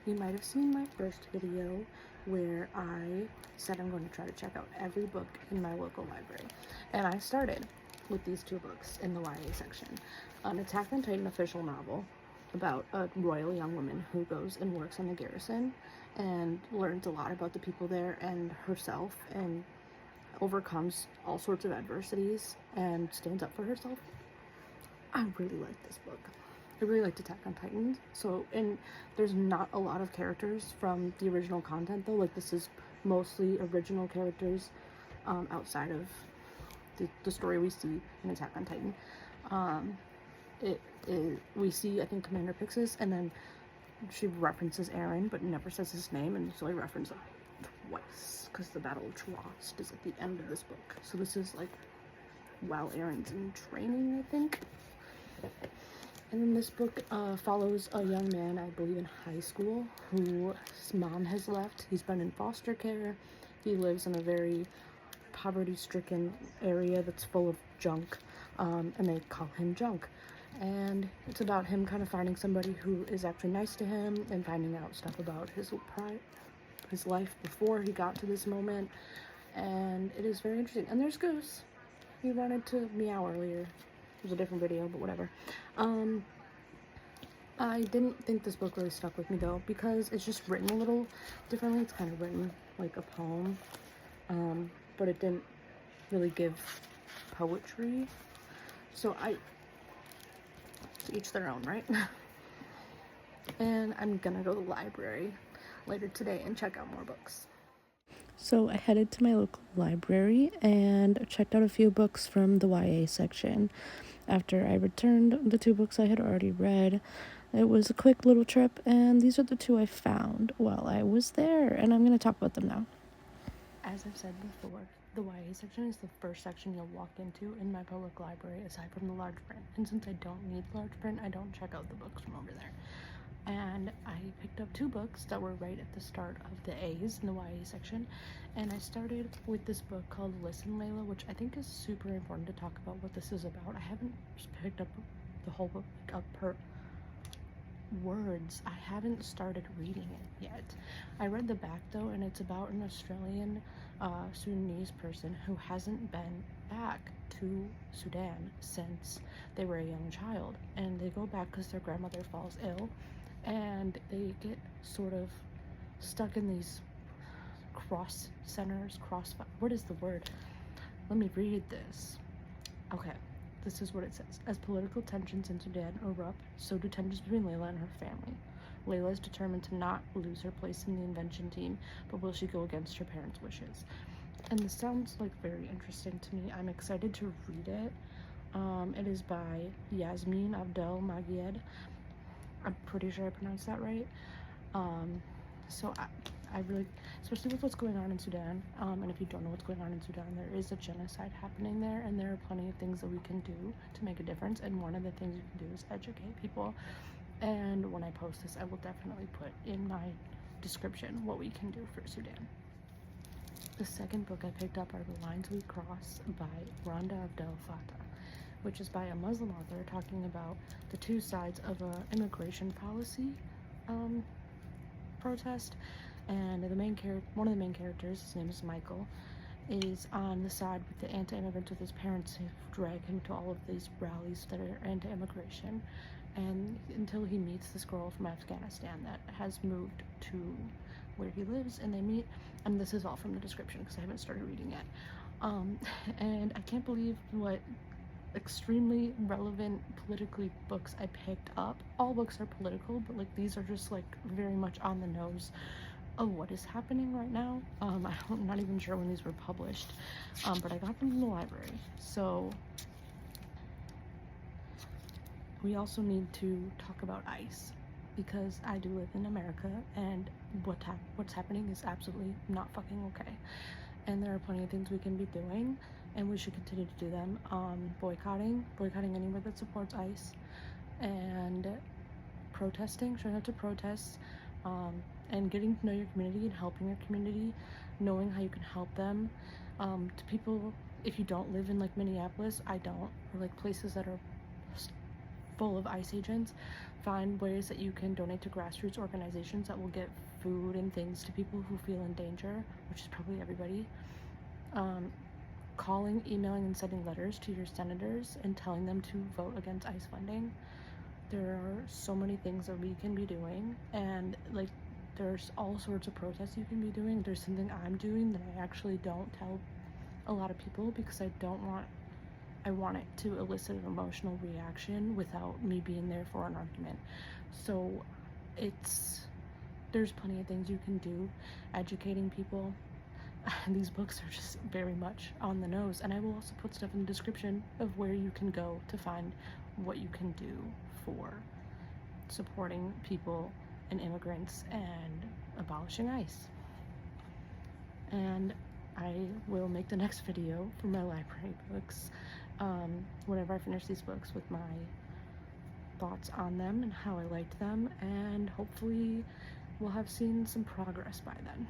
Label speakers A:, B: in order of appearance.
A: You might have seen my first video where I said I'm going to try to check out every book in my local library. And I started with these two books in the YA section. An Attack on Titan official novel about a royal young woman who goes and works on the garrison and learns a lot about the people there and herself and overcomes all sorts of adversities and stands up for herself. I really like this book. I really liked Attack on Titan. And there's not a lot of characters from the original content though. Like, this is mostly original characters outside of the story we see in Attack on Titan. We see, I think, Commander Pixis, and then she references Eren, but never says his name, and it's only referenced twice because the Battle of Trost is at the end of this book. So this is like while Eren's in training, I think. And then this book follows a young man, I believe in high school, whose mom has left. He's been in foster care. He lives in a very poverty-stricken area that's full of junk, and they call him Junk. And it's about him kind of finding somebody who is actually nice to him and finding out stuff about his life before he got to this moment. And it is very interesting. And there's Goose. He wanted to meow earlier. It was a different video, but whatever. I didn't think this book really stuck with me though, because it's just written a little differently. It's kind of written like a poem, but it didn't really give poetry. So to each their own, right? And I'm gonna go to the library later today and check out more books. So I headed to my local library and checked out a few books from the YA section. After I returned the two books I had already read, it was a quick little trip, and these are the two I found while I was there, and I'm going to talk about them now. As I've said before, the YA section is the first section you'll walk into in my public library aside from the large print. And since I don't need large print, I don't check out the books from over there. And I picked up two books that were right at the start of the A's in the YA section. And I started with this book called Listen, Layla, which I think is super important to talk about what this is about. I haven't picked up the whole book up per words. I haven't started reading it yet. I read the back though, and it's about an Australian Sudanese person who hasn't been back to Sudan since they were a young child. And they go back because their grandmother falls ill, and they get sort of stuck in these what is the word? Let me read this. Okay, this is what it says. As political tensions in Sudan erupt, so do tensions between Layla and her family. Layla is determined to not lose her place in the invention team, but will she go against her parents' wishes? And this sounds like very interesting to me. I'm excited to read it. It is by Yasmin Abdel Magied. I'm pretty sure I pronounced that right. So I really, especially with what's going on in Sudan, and if you don't know what's going on in Sudan, there is a genocide happening there, and there are plenty of things that we can do to make a difference, and one of the things you can do is educate people. And when I post this, I will definitely put in my description what we can do for Sudan. The second book I picked up are The Lines We Cross by Randa Abdel Fattah, which is by a Muslim author talking about the two sides of an immigration policy protest. And one of the main characters, his name is Michael, is on the side with the anti-immigrants with his parents who drag him to all of these rallies that are anti-immigration, and until he meets this girl from Afghanistan that has moved to where he lives, and they meet. And this is all from the description because I haven't started reading yet. And I can't believe what extremely relevant politically books I picked up. All books are political, but like these are just like very much on the nose of what is happening right now. I'm not even sure when these were published, but I got them from the library. So we also need to talk about ICE, because I do live in America, and what's happening is absolutely not fucking okay. And there are plenty of things we can be doing, and we should continue to do them. Boycotting anywhere that supports ICE, and protesting, showing up to protests, and getting to know your community and helping your community, knowing how you can help them. To people, if you don't live in like Minneapolis, I don't, or like places that are full of ICE agents. Find ways that you can donate to grassroots organizations that will get food and things to people who feel in danger, which is probably everybody. Calling, emailing, and sending letters to your senators and telling them to vote against ICE funding. There are so many things that we can be doing, and like there's all sorts of protests you can be doing. There's something I'm doing that I actually don't tell a lot of people because I want it to elicit an emotional reaction without me being there for an argument. So there's plenty of things you can do, educating people. These books are just very much on the nose, and I will also put stuff in the description of where you can go to find what you can do for supporting people and immigrants and abolishing ICE. And I will make the next video for my library books whenever I finish these books with my thoughts on them and how I liked them, and hopefully we'll have seen some progress by then.